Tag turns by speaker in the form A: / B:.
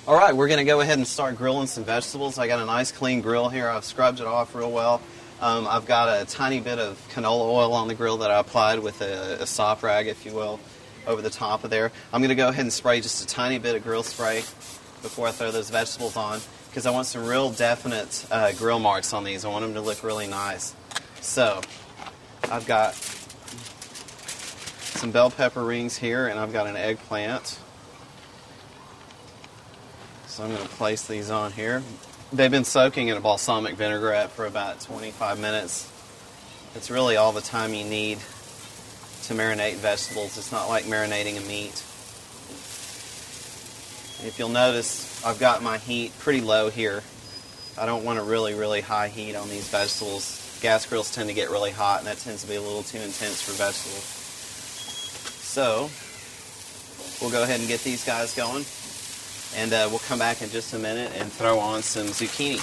A: All right, we're going to go ahead and start grilling some vegetables. I got a nice clean grill here. I've scrubbed it off real well. I've got a tiny bit of canola oil on the grill that I applied with a sop rag, if you will, over the top of there. I'm going to go ahead and spray just a tiny bit of grill spray before I throw those vegetables on, because I want some real definite grill marks on these. I want them to look really nice. So I've got some bell pepper rings here, and I've got an eggplant. So I'm going to place these on here. They've been soaking in a balsamic vinaigrette for about 25 minutes. It's really all the time you need to marinate vegetables. It's not like marinating a meat. If you'll notice, I've got my heat pretty low here. I don't want a really, really high heat on these vegetables. Gas grills tend to get really hot, and that tends to be a little too intense for vegetables. So we'll go ahead and get these guys going. And we'll come back in just a minute and throw on some zucchini.